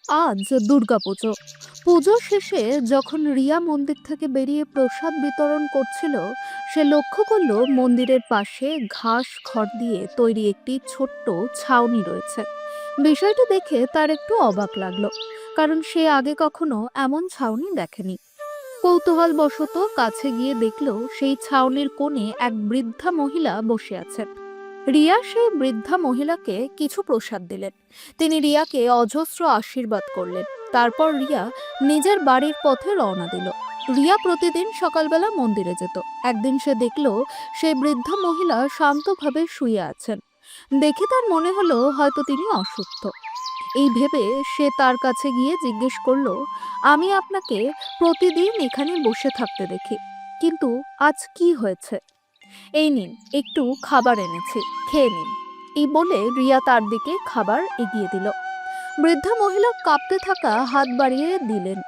আজ দুর্গাপুজো। পুজো শেষে যখন রিয়া মন্দির থেকে বেরিয়ে প্রসাদ বিতরণ করছিল, সে লক্ষ্য করলো মন্দিরের পাশে ঘাস খড় দিয়ে তৈরি একটি ছোট্ট ছাউনি রয়েছে। বিষয়টি দেখে তার একটু অবাক লাগলো, কারণ সে আগে কখনো এমন ছাউনি দেখেনি। কৌতূহল বশত কাছে গিয়ে দেখলো সেই ছাউনির কোণে এক বৃদ্ধা মহিলা বসে আছেন। রিয়া সেই বৃদ্ধা মহিলাকে কিছু প্রসাদ দিলেন। তিনি রিয়াকে অজস্র আশীর্বাদ করলেন। তারপর রিয়া নিজের বাড়ির পথে রওনা দিল। রিয়া প্রতিদিন সকালবেলা মন্দিরে যেত। একদিন সে দেখলো সেই বৃদ্ধা মহিলা শান্তভাবে শুয়ে আছেন। দেখে তার মনে হলো হয়তো তিনি অসুস্থ। এই ভেবে সে তার কাছে গিয়ে জিজ্ঞেস করলো, আমি আপনাকে প্রতিদিন এখানে বসে থাকতে দেখি, কিন্তু আজ কি হয়েছে? এই নিন, একটু খাবার এনেছি, খেয়ে নিন। এই বলে রিয়া তার দিকে খাবার এগিয়ে দিল। বৃদ্ধা মহিলা কাঁপতে থাকা হাত বাড়িয়ে দিলেন।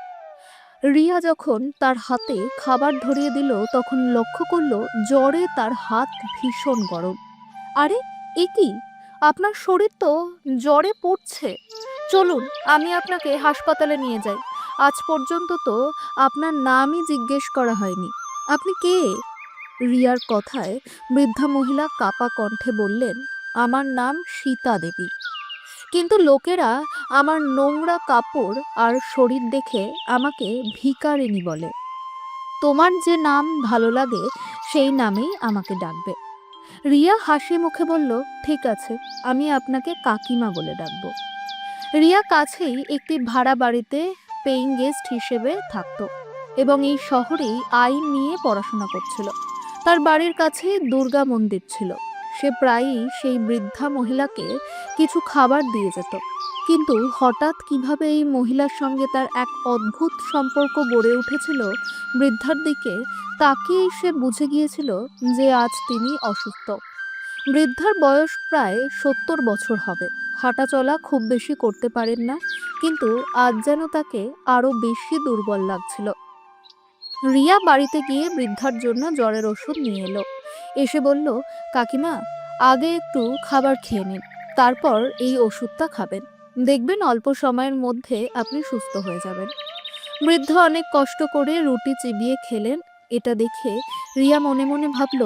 রিয়া যখন তার হাতে খাবার ধরিয়ে দিল, তখন লক্ষ্য করলো জ্বরে তার হাত ভীষণ গরম। আরে, এ কি? আপনার শরীর তো জ্বরে পড়ছে। চলুন, আমি আপনাকে হাসপাতালে নিয়ে যাই। আজ পর্যন্ত তো আপনার নামই জিজ্ঞেস করা হয়নি। আপনি কে? রিয়ার কথায় বৃদ্ধা মহিলা কাপা কণ্ঠে বললেন, আমার নাম সীতা দেবী, কিন্তু লোকেরা আমার নোংরা কাপড় আর শরীর দেখে আমাকে ভিখারিনী বলে। তোমার যে নাম ভালো লাগে সেই নামেই আমাকে ডাকবে। রিয়া হাসি মুখে বলল, ঠিক আছে, আমি আপনাকে কাকিমা বলে ডাকবো। রিয়া কাছেই একটি ভাড়া বাড়িতে পেইং গেস্ট হিসেবে থাকতো এবং এই শহরেই আইন নিয়ে পড়াশোনা করছিল। তার বাড়ির কাছে দুর্গা মন্দির ছিল। সে প্রায়ই সেই বৃদ্ধা মহিলাকে কিছু খাবার দিয়ে যেত। কিন্তু হঠাৎ কিভাবে এই মহিলার সঙ্গে তার এক অদ্ভুত সম্পর্ক গড়ে উঠেছিল, বৃদ্ধার দিকে তাকিয়েই সে বুঝে গিয়েছিল যে আজ তিনি অসুস্থ। বৃদ্ধার বয়স প্রায় 70 বছর হবে। হাঁটা চলা খুব বেশি করতে পারেন না, কিন্তু আজ যেন তাকে আরো বেশি দুর্বল লাগছিল। রিয়া বাড়িতে গিয়ে বৃদ্ধার জন্য জ্বরের ওষুধ নিয়ে এলো। এসে বলল, কাকিমা, আগে একটু খাবার খেয়ে নিন, তারপর এই ওষুধটা খাবেন। দেখবেন অল্প সময়ের মধ্যে আপনি সুস্থ হয়ে যাবেন। বৃদ্ধ অনেক কষ্ট করে রুটি চিবিয়ে খেলেন। এটা দেখে রিয়া মনে মনে ভাবল,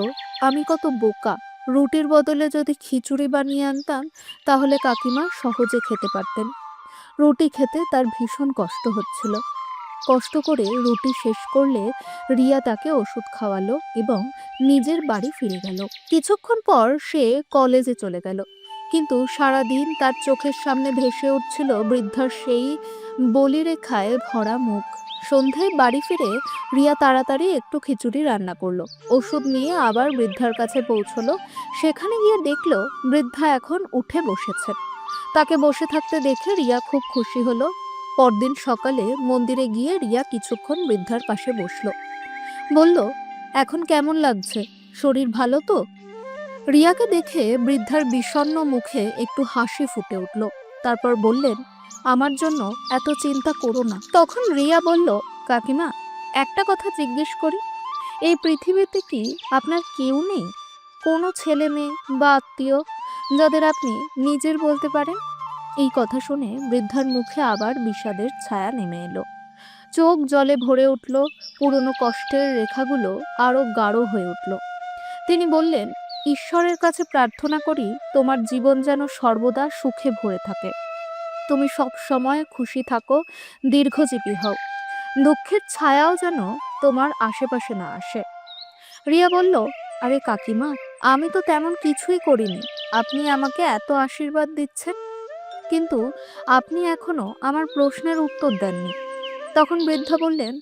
আমি কত বোকা। রুটির বদলে যদি খিচুড়ি বানিয়ে আনতাম, তাহলে কাকিমা সহজে খেতে পারতেন। রুটি খেতে তার ভীষণ কষ্ট হচ্ছিল। কষ্ট করে রুটি শেষ করলে রিয়া তাকে ওষুধ খাওয়ালো এবং নিজের বাড়ি ফিরে গেল। কিছুক্ষণ পর সে কলেজে চলে গেল, কিন্তু সারাদিন তার চোখের সামনে ভেসে উঠছিল বৃদ্ধার সেই বলিরেখায় ভরা মুখ। সন্ধ্যায় বাড়ি ফিরে রিয়া তাড়াতাড়ি একটু খিচুড়ি রান্না করলো। ওষুধ নিয়ে আবার বৃদ্ধার কাছে পৌঁছলো। সেখানে গিয়ে দেখলো বৃদ্ধা এখন উঠে বসেছেন। তাকে বসে থাকতে দেখে রিয়া খুব খুশি হলো। পরদিন সকালে মন্দিরে গিয়ে রিয়া কিছুক্ষণ বৃদ্ধার পাশে বসলো। বলল, এখন কেমন লাগছে? শরীর ভালো তো? রিয়াকে দেখে বৃদ্ধার বিষণ্ণ মুখে একটু হাসি ফুটে উঠল। তারপর বললেন, আমার জন্য এত চিন্তা করো না। তখন রিয়া বলল, কাকিমা, একটা কথা জিজ্ঞেস করি, এই পৃথিবীতে কি আপনার কেউ নেই? কোনো ছেলে মেয়ে বা আত্মীয় যাদের আপনি নিজের বলতে পারেন? এই কথা শুনে বৃদ্ধার মুখে আবার বিষাদের ছায়া নেমে এলো। চোখ জলে ভরে উঠল। পুরনো কষ্টের রেখাগুলো আরো গাঢ় হয়ে উঠল। তিনি বললেন, ঈশ্বরের কাছে প্রার্থনা করি তোমার জীবন যেন সর্বদা সুখে ভরে থাকে। তুমি সব সময় খুশি থাকো, দীর্ঘজীবী হও। দুঃখের ছায়াও যেন তোমার আশেপাশে না আসে। রিয়া বলল, আরে কাকিমা, আমি তো তেমন কিছুই করিনি। আপনি আমাকে এত আশীর্বাদ দিচ্ছেন, কিন্তু আপনি এখনো আমার প্রশ্নের উত্তর দেননি। তখন বৃদ্ধা বললেন,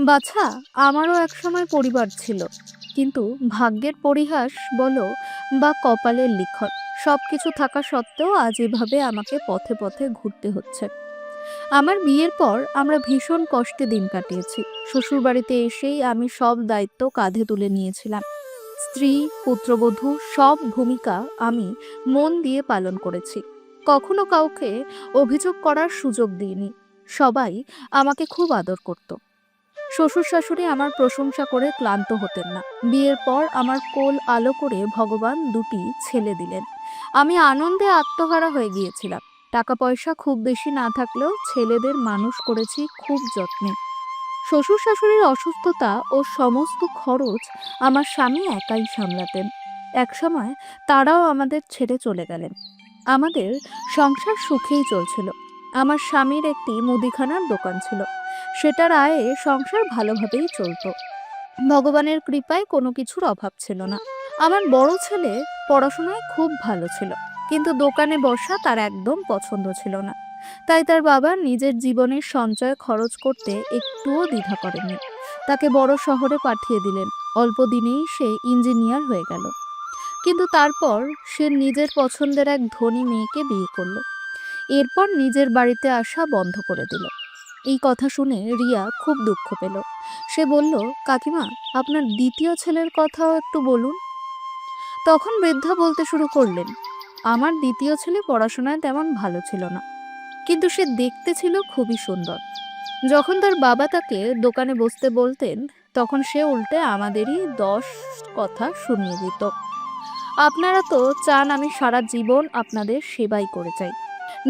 বাছা, আমারও একসময় পরিবার ছিল, কিন্তু ভাগ্যের পরিহাস বলো বা কপালের লিখন, সবকিছু থাকা সত্ত্বেও আজ এভাবে আমাকে পথে পথে ঘুরতে হচ্ছে। আমার বিয়ের পর আমরা ভীষণ কষ্টে দিন কাটিয়েছি। শ্বশুরবাড়িতে এসেই আমি সব দায়িত্ব কাঁধে তুলে নিয়েছিলাম। স্ত্রী, পুত্রবধূ সব ভূমিকা আমি মন দিয়ে পালন করেছি। কখনো কাউকে অভিযোগ করার সুযোগ দিইনি। সবাই আমাকে খুব আদর করত। শ্বশুর শাশুড়ি আমার প্রশংসা করে ক্লান্ত হতেন না। বিয়ের পর আমার কোল আলো করে ভগবান দুটি ছেলে দিলেন। আমি আনন্দে আত্মহারা হয়ে গিয়েছিলাম। টাকা পয়সা খুব বেশি না থাকলেও ছেলেদের মানুষ করেছি খুব যত্নে। শ্বশুর শাশুড়ির অসুস্থতা ও সমস্ত খরচ আমার স্বামী একাই সামলাতেন। একসময় তারাও আমাদের ছেড়ে চলে গেলেন। আমাদের সংসার সুখেই চলছিল। আমার স্বামীর একটি মুদিখানার দোকান ছিল, সেটার আয়ে সংসার ভালোভাবেই চলতো। ভগবানের কৃপায় কোনো কিছুর অভাব ছিল না। আমার বড় ছেলে পড়াশোনায় খুব ভালো ছিল, কিন্তু দোকানে বসা তার একদম পছন্দ ছিল না। তাই তার বাবা নিজের জীবনের সঞ্চয় খরচ করতে একটুও দ্বিধা করেননি। তাকে বড় শহরে পাঠিয়ে দিলেন। অল্প দিনেই সে ইঞ্জিনিয়ার হয়ে গেল। কিন্তু তারপর সে নিজের পছন্দের এক ধনী মেয়েকে বিয়ে করলো। এরপর নিজের বাড়িতে আসা বন্ধ করে দিল। এই কথা শুনে রিয়া খুব দুঃখ পেল। সে বলল, কাকিমা, আপনার দ্বিতীয় ছেলের কথাও একটু বলুন। তখন বৃদ্ধা বলতে শুরু করলেন, আমার দ্বিতীয় ছেলে পড়াশোনায় তেমন ভালো ছিল না, কিন্তু সে দেখতে ছিল খুবই সুন্দর। যখন তার বাবা তাকে দোকানে বসতে বলতেন, তখন সে উল্টে আমাদেরই 10 কথা শুনিয়ে দিত। আপনারা তো চান আমি সারা জীবন আপনাদের সেবাই করে যাই।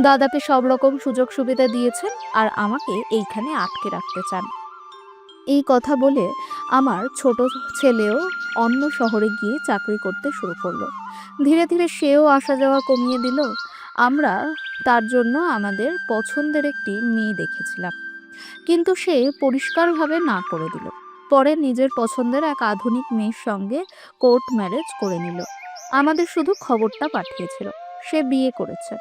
দাদাকে সব রকম সুযোগ সুবিধা দিয়েছেন, আর আমাকে এইখানে আটকে রাখতে চান। এই কথা বলে আমার ছোট ছেলেও অন্য শহরে গিয়ে চাকরি করতে শুরু করলো। ধীরে ধীরে সেও আসা যাওয়া কমিয়ে দিল। আমরা তার জন্য আমাদের পছন্দের একটি মেয়ে দেখেছিলাম, কিন্তু সে পরিষ্কারভাবে না করে দিল। পরে নিজের পছন্দের এক আধুনিক মেয়ের সঙ্গে কোর্ট ম্যারেজ করে নিল। আমাদের শুধু খবরটা পাঠিয়েছিল সে বিয়ে করেছে।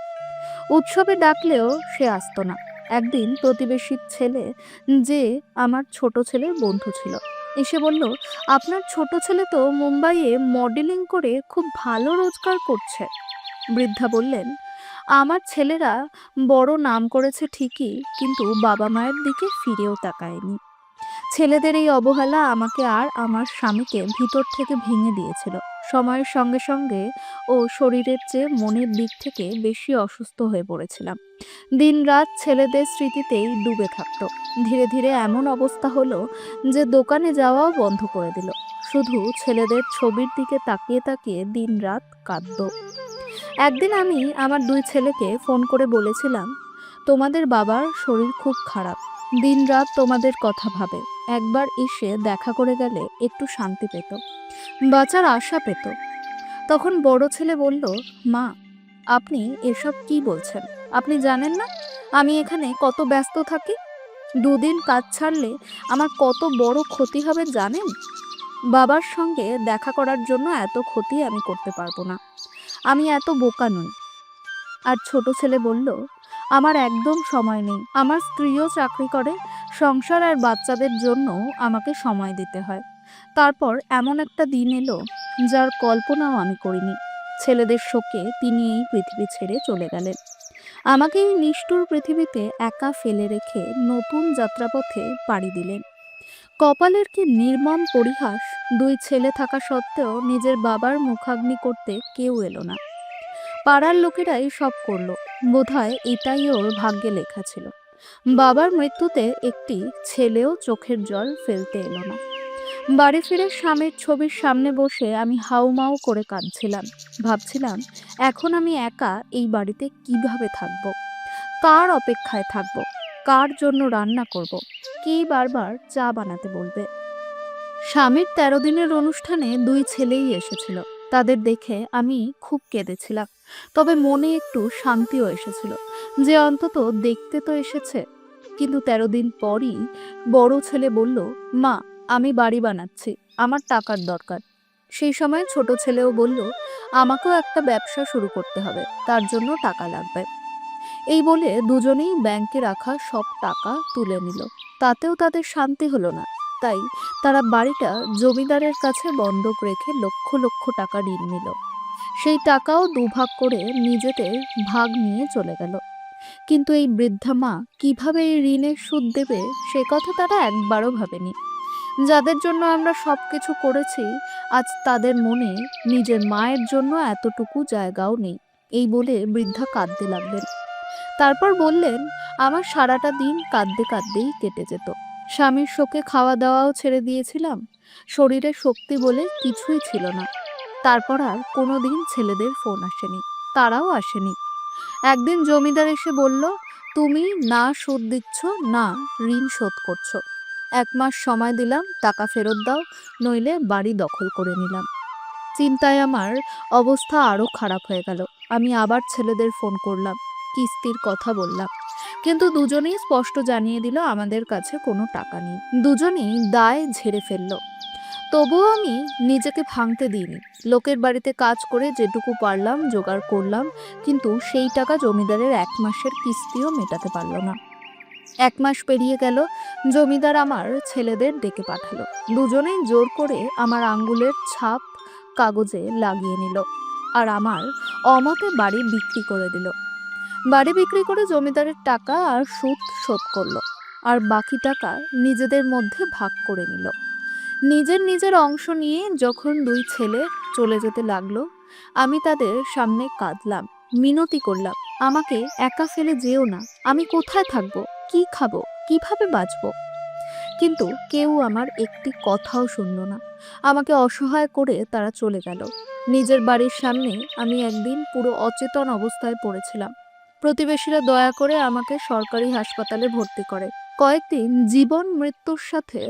উৎসবে ডাকলেও সে আসতো না। একদিন প্রতিবেশীর ছেলে, যে আমার ছোট ছেলের বন্ধু ছিল, এসে বলল, আপনার ছোট ছেলে তো মুম্বাইয়ে মডেলিং করে খুব ভালো রোজগার করছে। বৃদ্ধা বললেন, আমার ছেলেরা বড় নাম করেছে ঠিকই, কিন্তু বাবা মায়ের দিকে ফিরেও তাকায়নি। ছেলেদের এই অবহেলা আমাকে আর আমার স্বামীকে ভিতর থেকে ভেঙে দিয়েছিল। সময়ের সঙ্গে সঙ্গে ও শরীরের চেয়ে মনের দিক থেকে বেশি অসুস্থ হয়ে পড়েছিলাম। দিনরাত ছেলেদের স্মৃতিতেই ডুবে থাকতো। ধীরে ধীরে এমন অবস্থা হলো যে দোকানে যাওয়াও বন্ধ করে দিল। শুধু ছেলেদের ছবির দিকে তাকিয়ে তাকিয়ে দিনরাত কাঁদতো। একদিন আমি আমার 2 ছেলেকে ফোন করে বলেছিলাম, তোমাদের বাবার শরীর খুব খারাপ, দিনরাত তোমাদের কথা ভাবে, একবার এসে দেখা করে গেলে একটু শান্তি পেত, বাঁচার আশা পেত। তখন বড় ছেলে বলল, মা, আপনি এসব কি বলছেন? আপনি জানেন না আমি এখানে কত ব্যস্ত থাকি? 2 দিন কাজ ছাড়লে আমার কত বড় ক্ষতি হবে জানেন? বাবার সঙ্গে দেখা করার জন্য এত ক্ষতি আমি করতে পারবো না। আমি এত বোকা নই। আর ছোট ছেলে বলল, আমার একদম সময় নেই, আমার স্ত্রীও চাকরি করে, সংসার আর বাচ্চাদের জন্য আমাকে সময় দিতে হয়। তারপর এমন একটা দিন এলো যার কল্পনাও আমি করিনি। ছেলেদের শোকে তিনি এই পৃথিবী ছেড়ে চলে গেলেন। আমাকে এই নিষ্ঠুর পৃথিবীতে একা ফেলে রেখে নতুন যাত্রাপথে পাড়ি দিলেন। কপালের কি নির্মম পরিহাস! 2 ছেলে থাকা সত্ত্বেও নিজের বাবার মুখাগ্নি করতে কেউ এলো না। পাড়ার লোকেরাই সব করলো। বোধহয় এটাই ওর ভাগ্যে লেখা ছিল। বাবার মৃত্যুতে একটি ছেলেও চোখের জল ফেলতে এলো না। বাড়ি ফিরে স্বামীর ছবির সামনে বসে আমি হাউমাউ করে কাঁদছিলাম। ভাবছিলাম, এখন আমি একা এই বাড়িতে কিভাবে থাকবো? কার অপেক্ষায় থাকবো? কার জন্য রান্না করব? কে বারবার চা বানাতে বলবে? স্বামীর 13 দিনের অনুষ্ঠানে 2 ছেলেই এসেছিল। তাদের দেখে আমি খুব কেঁদেছিলাম, তবে মনে একটু শান্তিও এসেছিল যে অন্তত দেখতে তো এসেছে। কিন্তু 13 দিন পরই বড় ছেলে বলল, মা, আমি বাড়ি বানাচ্ছি, আমার টাকার দরকার। সেই সময় ছোট ছেলেও বলল, আমাকেও একটা ব্যবসা শুরু করতে হবে, তার জন্য টাকা লাগবে। এই বলে দুজনেই ব্যাংকে রাখা সব টাকা তুলে নিল। তাতেও তাদের শান্তি হলো না। তাই তারা বাড়িটা জমিদারের কাছে বন্ধক রেখে লক্ষ লক্ষ টাকা ঋণ নিল। সেই টাকাও দুভাগ করে নিজেদের ভাগ নিয়ে চলে গেল। কিন্তু এই বৃদ্ধা মা কিভাবে এই ঋণের সুদ দেবে সে কথা তারা একবারও ভাবেনি। যাদের জন্য আমরা সবকিছু করেছি, আজ তাদের মনে নিজের মায়ের জন্য এতটুকু জায়গাও নেই। এই বলে বৃদ্ধা কাঁদতে লাগলেন। তারপর বললেন, আমার সারাটা দিন কাঁদতে কাঁদতেই কেটে যেত। স্বামীর শোকে খাওয়া দাওয়াও ছেড়ে দিয়েছিলাম। শরীরে শক্তি বলে কিছুই ছিল না। তারপর আর কোনোদিন ছেলেদের ফোন আসেনি, তারাও আসেনি। একদিন জমিদার এসে বলল, তুমি না সুদ দিচ্ছ, না ঋণ শোধ করছো। 1 মাস সময় দিলাম, টাকা ফেরত দাও, নইলে বাড়ি দখল করে নিলাম। চিন্তায় আমার অবস্থা আরো খারাপ হয়ে গেল। আমি আবার ছেলেদের ফোন করলাম, কিস্তির কথা বললাম, কিন্তু দুজনেই স্পষ্ট জানিয়ে দিল আমাদের কাছে কোনো টাকা নেই। দুজনেই দায় ঝেড়ে ফেললো। তবুও আমি নিজেকে ভাঙতে দিইনি। লোকের বাড়িতে কাজ করে যেটুকু পারলাম জোগাড় করলাম, কিন্তু সেই টাকা জমিদারের 1 মাসের কিস্তিও মেটাতে পারল না। 1 মাস পেরিয়ে গেল। জমিদার আমার ছেলেদের ডেকে পাঠালো। দুজনেই জোর করে আমার আঙ্গুলের ছাপ কাগজে লাগিয়ে নিল, আর আমার অমতে বাড়ি বিক্রি করে দিল। বাড়ি বিক্রি করে জমিদারের টাকা আর সুদ শোধ করলো, আর বাকি টাকা নিজেদের মধ্যে ভাগ করে নিল। নিজের নিজের অংশ নিয়ে যখন 2 ছেলে চলে যেতে লাগলো, আমি তাদের সামনে কাঁদলাম, মিনতি করলাম, আমাকে একা ফেলে যেও না। আমি কোথায় থাকবো, কি খাবো, কিভাবে বাঁচবো? কিন্তু কেউ আমার একটি কথাও শুনল না। আমাকে অসহায় করে তারা চলে গেল। নিজের বাড়ির সামনে আমি একদিন পুরো অচেতন অবস্থায় পড়েছিলাম। প্রতিবেশীরা দয়া করে আমাকে সরকারি হাসপাতালে ভর্তি করে। কয়েকদিন জীবন মৃত্যুর সাথে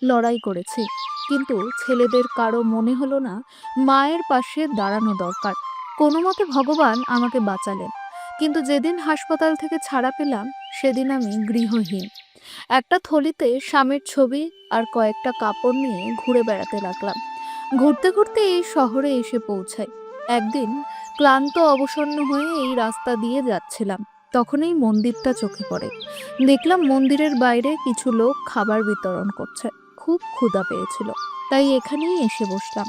লড়াই করেছি, কিন্তু ছেলেদের কারো মনে হলো না মায়ের পাশে দাঁড়ানো দরকার। কোনো মতে ভগবান আমাকে বাঁচালেন, কিন্তু যেদিন হাসপাতাল থেকে ছাড়া পেলাম সেদিন আমি গৃহহীন। একটা থলিতে স্বামীর ছবি আর কয়েকটা কাপড় নিয়ে ঘুরে বেড়াতে লাগলাম। ঘুরতে ঘুরতে এই শহরে এসে পৌঁছাই। একদিন ক্লান্ত অবসন্ন হয়ে এই রাস্তা দিয়ে যাচ্ছিলাম, তখন এই মন্দিরটা চোখে পড়ে। দেখলাম মন্দিরের বাইরে কিছু লোক খাবার বিতরণ করছে। খুব ক্ষুধা পেয়েছিল, তাই এখানেই এসে বসলাম।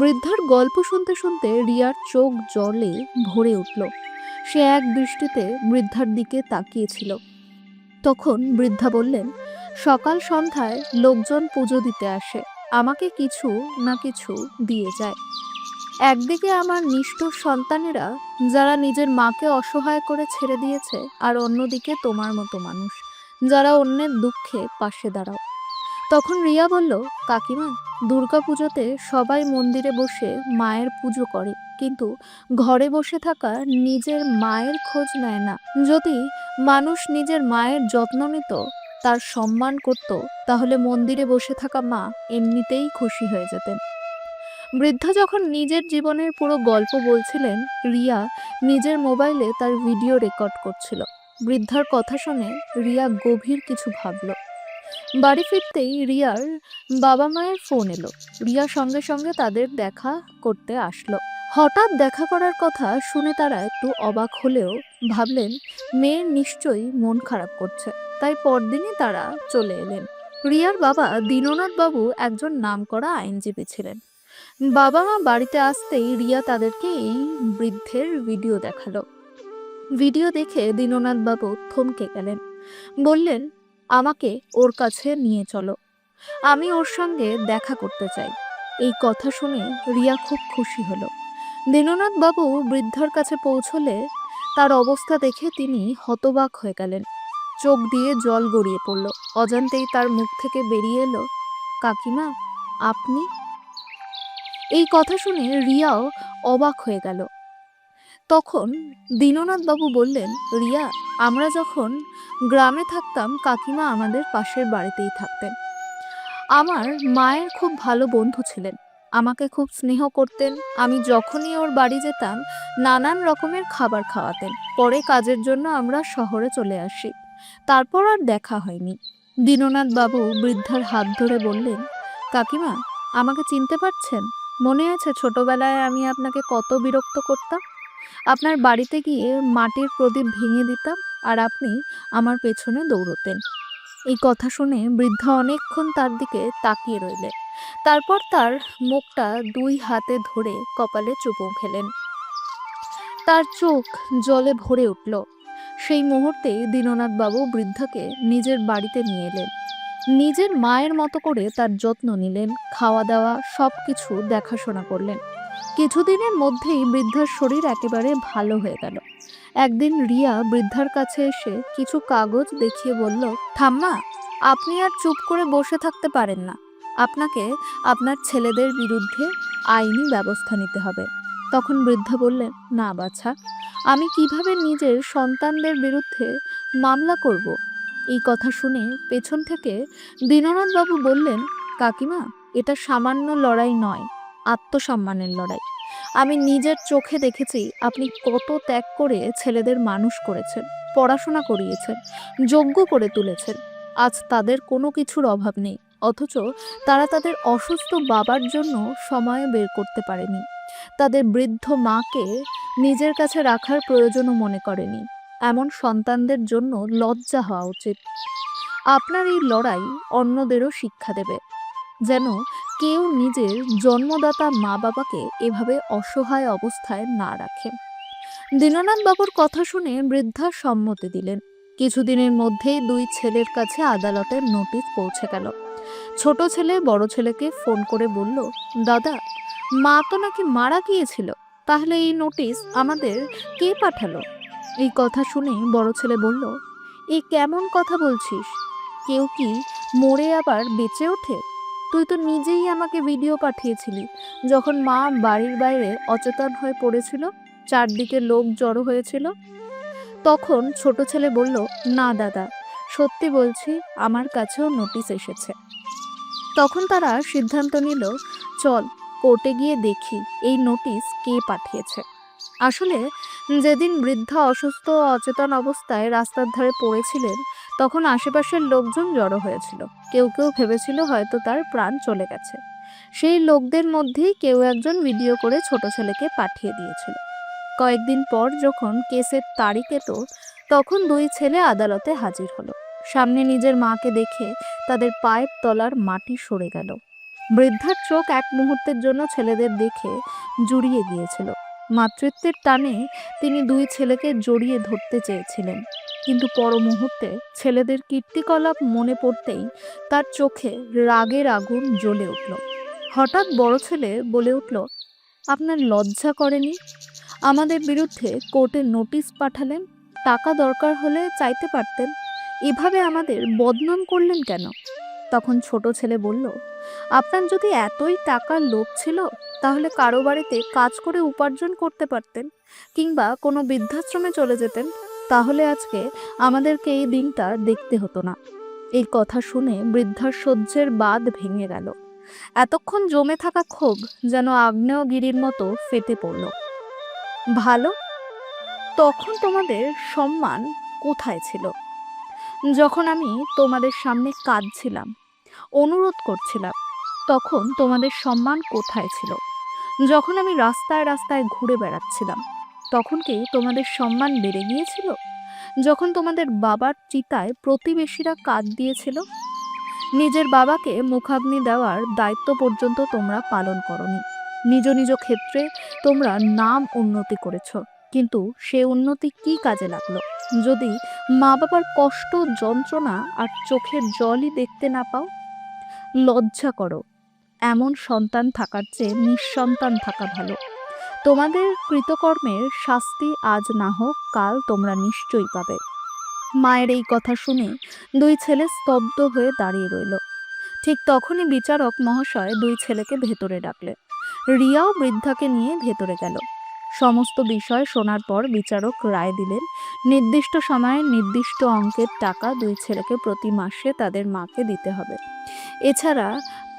বৃদ্ধার গল্প শুনতে শুনতে রিয়ার চোখ জলে ভরে উঠল। সে এক দৃষ্টিতে বৃদ্ধার দিকে তাকিয়েছিল। তখন বৃদ্ধা বললেন, সকাল সন্ধ্যায় লোকজন পুজো দিতে আসে, আমাকে কিছু না কিছু দিয়ে যায়। একদিকে আমার নিষ্ঠুর সন্তানেরা, যারা নিজের মাকে অসহায় করে ছেড়ে দিয়েছে, আর অন্যদিকে তোমার মতো মানুষ, যারা অন্যের দুঃখে পাশে দাঁড়াও। তখন রিয়া বলল, কাকিমা, দুর্গাপুজোতে সবাই মন্দিরে বসে মায়ের পুজো করে, কিন্তু ঘরে বসে থাকা নিজের মায়ের খোঁজ নেয় না। যদি মানুষ নিজের মায়ের যত্ন নিত, তার সম্মান করত, তাহলে মন্দিরে বসে থাকা মা এমনিতেই খুশি হয়ে যেতেন। বৃদ্ধা যখন নিজের জীবনের পুরো গল্প বলছিলেন, রিয়া নিজের মোবাইলে তার ভিডিও রেকর্ড করছিল। বৃদ্ধার কথা শুনে রিয়া গভীর কিছু ভাবল। বাড়ি ফিরতেই রিয়ার বাবা মায়ের ফোন এলো। রিয়া সঙ্গে সঙ্গে তাদের দেখা করতে আসলো। হঠাৎ দেখা করার কথা শুনে তারা একটু অবাক হলেও ভাবলেন মেয়ের নিশ্চয়ই মন খারাপ করছে, তাই পরদিনই তারা চলে এলেন। রিয়ার বাবা দীননাথ বাবু একজন নামকরা আইনজীবী ছিলেন। বাবা মা বাড়িতে আসতেই রিয়া তাদেরকে এই বৃদ্ধের ভিডিও দেখালো। ভিডিও দেখে দীননাথ বাবু থমকে গেলেন। বললেন, আমাকে ওর কাছে নিয়ে চলো, আমি ওর সঙ্গে দেখা করতে চাই। এই কথা শুনে রিয়া খুব খুশি হলো। দীননাথ বাবু বৃদ্ধার কাছে পৌঁছলে তার অবস্থা দেখে তিনি হতবাক হয়ে গেলেন। চোখ দিয়ে জল গড়িয়ে পড়ল। অজান্তেই তার মুখ থেকে বেরিয়ে এলো, কাকিমা, আপনি? এই কথা শুনে রিয়াও অবাক হয়ে গেল। তখন দীননাথ বাবু বললেন, রিয়া, আমরা যখন গ্রামে থাকতাম কাকিমা আমাদের পাশের বাড়িতেই থাকতেন। আমার মায়ের খুব ভালো বন্ধু ছিলেন, আমাকে খুব স্নেহ করতেন। আমি যখনই ওর বাড়ি যেতাম নানান রকমের খাবার খাওয়াতেন। পরে কাজের জন্য আমরা শহরে চলে আসি, তারপর আর দেখা হয়নি। দীননাথ বাবু বৃদ্ধার হাত ধরে বললেন, কাকিমা, আমাকে চিনতে পারছেন? মনে আছে ছোটবেলায় আমি আপনাকে কত বিরক্ত করতাম? আপনার বাড়িতে গিয়ে মাটির প্রদীপ ভেঙে দিতাম, আর আপনি আমার পেছনে দৌড়তেন। এই কথা শুনে বৃদ্ধা অনেকক্ষণ তার দিকে তাকিয়ে রইলেন। তারপর তার মুখটা 2 হাতে ধরে কপালে চুমু খেলেন। তার চোখ জলে ভরে উঠল। সেই মুহূর্তে দীননাথ বাবু বৃদ্ধাকে নিজের বাড়িতে নিয়ে এলেন। নিজের মায়ের মতো করে তার যত্ন নিলেন, খাওয়া দাওয়া সবকিছু দেখাশোনা করলেন। কিছুদিনের মধ্যেই বৃদ্ধার শরীর একেবারে ভালো হয়ে গেল। একদিন রিয়া বৃদ্ধার কাছে এসে কিছু কাগজ দেখিয়ে বলল, ঠাম্মা, আপনি আর চুপ করে বসে থাকতে পারেন না, আপনাকে আপনার ছেলেদের বিরুদ্ধে আইনি ব্যবস্থা নিতে হবে। তখন বৃদ্ধা বললেন, না বাছা, আমি কিভাবে নিজের সন্তানদের বিরুদ্ধে মামলা করব? এই কথা শুনে পেছন থেকে দীননাথ বাবু বললেন, কাকিমা, এটা সামান্য লড়াই নয়, আত্মসম্মানের লড়াই। আমি নিজের চোখে দেখেছি আপনি কত ত্যাগ করে ছেলেদের মানুষ করেছেন, পড়াশোনা করিয়েছেন, যোগ্য করে তুলেছেন। আজ তাদের কোনো কিছুর অভাব নেই, অথচ তারা তাদের অসুস্থ বাবার জন্য সময় বের করতে পারেনি। তাদের বৃদ্ধ মাকে নিজের কাছে রাখার প্রয়োজনও মনে করেনি। এমন সন্তানদের জন্য লজ্জা হওয়া উচিত। আপনার এই লড়াই অন্যদেরও শিক্ষা দেবে, যেন কেউ নিজের জন্মদাতা মা বাবাকে এভাবে অসহায় অবস্থায় না রাখে। দীননাথ বাবুর কথা শুনে বৃদ্ধা সম্মতি দিলেন। কিছুদিনের মধ্যেই দুই ছেলের কাছে আদালতের নোটিশ পৌঁছে গেল। ছোট ছেলে বড় ছেলেকে ফোন করে বলল, দাদা, মা তো নাকি মারা গিয়েছিল, তাহলে এই নোটিশ আমাদের কে পাঠালো? এই কথা শুনে বড় ছেলে বলল, এ কেমন কথা বলছিস? কেউ কি মরে আবার বেঁচে ওঠে? তুই তো নিজেই আমাকে ভিডিও পাঠিয়েছিলি যখন মা বাড়ির বাইরে অচেতন হয়ে পড়েছিল, চারদিকে লোক জড়ো হয়েছিল। তখন ছোট ছেলে বলল, না দাদা, সত্যি বলছি, আমার কাছেও নোটিশ এসেছে। তখন তারা সিদ্ধান্ত নিল, চল কোর্টে গিয়ে দেখি এই নোটিশ কে পাঠিয়েছে। আসলে যেদিন বৃদ্ধা অসুস্থ ও অচেতন অবস্থায় রাস্তার ধারে পড়েছিলেন, তখন আশেপাশের লোকজন জড়ো হয়েছিল। কেউ কেউ ভেবেছিল হয়তো তার প্রাণ চলে গেছে। সেই লোকদের মধ্যেই কেউ একজন ভিডিও করে ছোট ছেলেকে পাঠিয়ে দিয়েছিল। কয়েকদিন পর যখন কেসের তারিখ এলো, তখন দুই ছেলে আদালতে হাজির হলো। সামনে নিজের মাকে দেখে তাদের পায়ের তলার মাটি সরে গেল। বৃদ্ধার চোখ এক মুহূর্তের জন্য ছেলেদের দেখে জুড়িয়ে গিয়েছিল। মাতৃত্বের টানে তিনি দুই ছেলেকে জড়িয়ে ধরতে চেয়েছিলেন, কিন্তু পর মুহূর্তে ছেলেদের কীর্তিকলাপ মনে পড়তেই তার চোখে রাগের আগুন জ্বলে উঠল। হঠাৎ বড় ছেলে বলে উঠল, আপনার লজ্জা করেনি? আমাদের বিরুদ্ধে কোর্টে নোটিশ পাঠালেন, টাকা দরকার হলে চাইতে পারতেন, এভাবে আমাদের বদনাম করলেন কেন? তখন ছোট ছেলে বলল, আপনার যদি এতই টাকার লোভ ছিল, তাহলে কারো বাড়িতে কাজ করে উপার্জন করতে পারতেন, কিংবা কোনো বৃদ্ধাশ্রমে চলে যেতেন, তাহলে আজকে আমাদেরকে এই দিনটা দেখতে হতো না। এই কথা শুনে বৃদ্ধার সহ্যের বাঁধ ভেঙে গেল। এতক্ষণ জমে থাকা ক্ষোভ যেন আগ্নেয়গিরির মতো ফেটে পড়ল। ভালো, তখন তোমাদের সম্মান কোথায় ছিল? যখন আমি তোমাদের সামনে কাঁদছিলাম, অনুরোধ করছিলাম, তখন তোমাদের সম্মান কোথায় ছিল? যখন আমি রাস্তায় রাস্তায় ঘুরে বেড়াচ্ছিলাম, তখন কি তোমাদের সম্মান বেড়ে গিয়েছিল? যখন তোমাদের বাবার চিতায় প্রতিবেশীরা কাঁদ দিয়েছিল, নিজের বাবাকে মুখাগ্নি দেওয়ার দায়িত্ব পর্যন্ত তোমরা পালন করনি। নিজ নিজ ক্ষেত্রে তোমরা নাম উন্নতি করেছ, কিন্তু সে উন্নতি কি কাজে লাগলো যদি মা বাবার কষ্ট, যন্ত্রণা আর চোখের জলই দেখতে না পাও? লজ্জা করো। এমন সন্তান থাকার চেয়ে নিঃসন্তান থাকা ভালো। তোমাদের কৃতকর্মের শাস্তি আজ না হোক, কাল তোমরা নিশ্চয়ই পাবে। মায়ের এই কথা শুনে দুই ছেলে স্তব্ধ হয়ে দাঁড়িয়ে রইল। ঠিক তখনই বিচারক মহাশয় দুই ছেলেকে ভেতরে ডাকলেন। রিয়াও বৃদ্ধাকে নিয়ে ভেতরে গেল। সমস্ত বিষয় শোনার পর বিচারক রায় দিলেন, নির্দিষ্ট সময়ে নির্দিষ্ট অঙ্কের টাকা দুই ছেলেকে প্রতি মাসে তাদের মাকে দিতে হবে। এছাড়া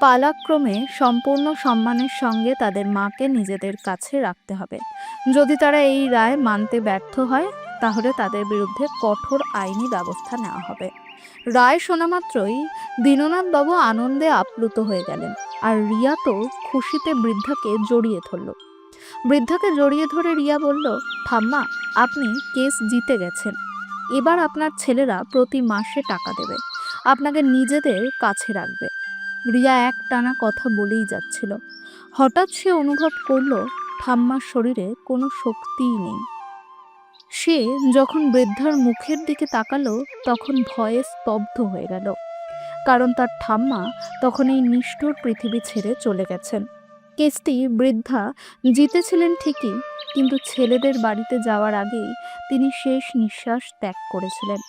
পালাক্রমে সম্পূর্ণ সম্মানের সঙ্গে তাদের মাকে নিজেদের কাছে রাখতে হবে। যদি তারা এই রায় মানতে ব্যর্থ হয়, তাহলে তাদের বিরুদ্ধে কঠোর আইনি ব্যবস্থা নেওয়া হবে। রায় শোনা মাত্রই দীননাথ বাবু আনন্দে আপ্লুত হয়ে গেলেন, আর রিয়া তো খুশিতে বৃদ্ধাকে জড়িয়ে ধরল। বৃদ্ধাকে জড়িয়ে ধরে রিয়া বলল, ঠাম্মা, আপনি কেস জিতে গেছেন। এবার আপনার ছেলেরা প্রতি মাসে টাকা দেবে, আপনাকে নিজেদের কাছে রাখবে। রিয়া এক টানা কথা বলেই যাচ্ছিল। হঠাৎ সে অনুভব করল ঠাম্মার শরীরে কোনো শক্তিই নেই। সে যখন বৃদ্ধার মুখের দিকে তাকালো, তখন ভয়ে স্তব্ধ হয়ে গেল, কারণ তার ঠাম্মা তখন এই নিষ্ঠুর পৃথিবী ছেড়ে চলে গেছেন। কেসটি বৃদ্ধা জিতেছিলেন ঠিকই, কিন্তু ছেলেদের বাড়িতে যাওয়ার আগেই তিনি শেষ নিঃশ্বাস ত্যাগ করেছিলেন।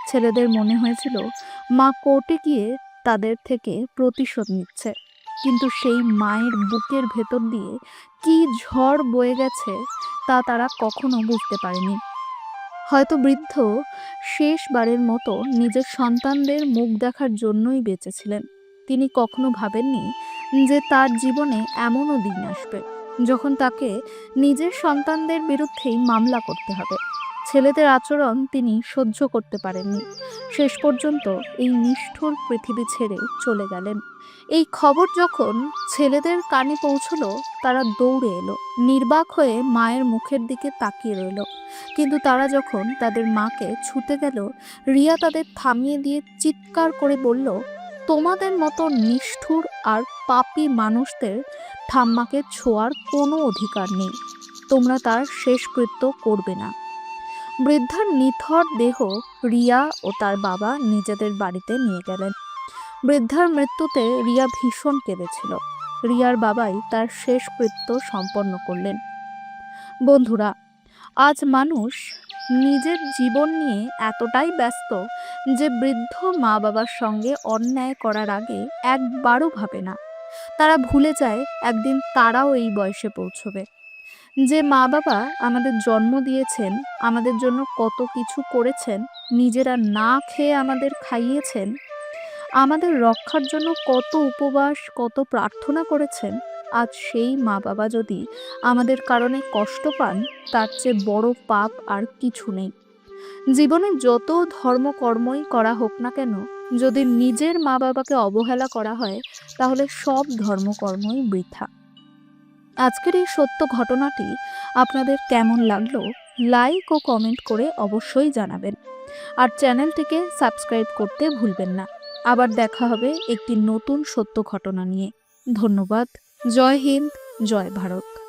ছেলেদের মনে হয়েছিল মা কোর্টে গিয়ে তাদের থেকে প্রতিশোধ নিচ্ছে, কিন্তু সেই মায়ের বুকের ভেতর দিয়ে কি ঝড় বয়ে গেছে তা তারা কখনো বুঝতে পারেনি। হয়তো বৃদ্ধ শেষবারের মতো নিজের সন্তানদের মুখ দেখার জন্যই বেঁচেছিলেন। তিনি কখনো ভাবেননি যে তার জীবনে এমনও দিন আসবে যখন তাকে নিজের সন্তানদের বিরুদ্ধেই মামলা করতে হবে। ছেলেদের আচরণ তিনি সহ্য করতে পারেননি। শেষ পর্যন্ত এই নিষ্ঠুর পৃথিবী ছেড়ে চলে গেলেন। এই খবর যখন ছেলেদের কানে পৌঁছলো, তারা দৌড়ে এলো, নির্বাক হয়ে মায়ের মুখের দিকে তাকিয়ে রইল। কিন্তু তারা যখন তাদের মাকে ছুতে গেল, রিয়া তাদের থামিয়ে দিয়ে চিৎকার করে বলল, তোমাদের মতো নিষ্ঠুর আর পাপী মানুষদের ঠাম্মাকে ছোঁয়ার কোনো অধিকার নেই। তোমরা তার শেষকৃত্য করবে না। বৃদ্ধার নিথর দেহ রিয়া ও তার বাবা নিজেদের বাড়িতে নিয়ে গেলেন। বৃদ্ধার মৃত্যুতে রিয়া ভীষণ কেঁদেছিল। রিয়ার বাবাই তার শেষকৃত্য সম্পন্ন করলেন। বন্ধুরা, আজ মানুষ নিজের জীবন নিয়ে এতটাই ব্যস্ত যে বৃদ্ধ মা বাবার সঙ্গে অন্যায় করার আগে একবারও ভাবে না। তারা ভুলে যায় একদিন তারাও এই বয়সে পৌঁছবে। যে মা বাবা আমাদের জন্ম দিয়েছেন, আমাদের জন্য কত কিছু করেছেন, নিজেরা না খেয়ে আমাদের খাইয়েছেন, আমাদের রক্ষার জন্য কত উপবাস, কত প্রার্থনা করেছেন, আজ সেই মা বাবা যদি আমাদের কারণে কষ্ট পান, তার চেয়ে বড় পাপ আর কিছু নেই। জীবনে যত ধর্মকর্মই করা হোক না কেন, যদি নিজের মা বাবাকে অবহেলা করা হয়, তাহলে সব ধর্মকর্মই বৃথা। আজকের এই সত্য ঘটনাটি আপনাদের কেমন লাগলো, লাইক ও কমেন্ট করে অবশ্যই জানাবেন। আর চ্যানেলটিকে সাবস্ক্রাইব করতে ভুলবেন না। আবার দেখা হবে একটি নতুন সত্য ঘটনা নিয়ে। ধন্যবাদ। জয় হিন্দ, জয় ভারত।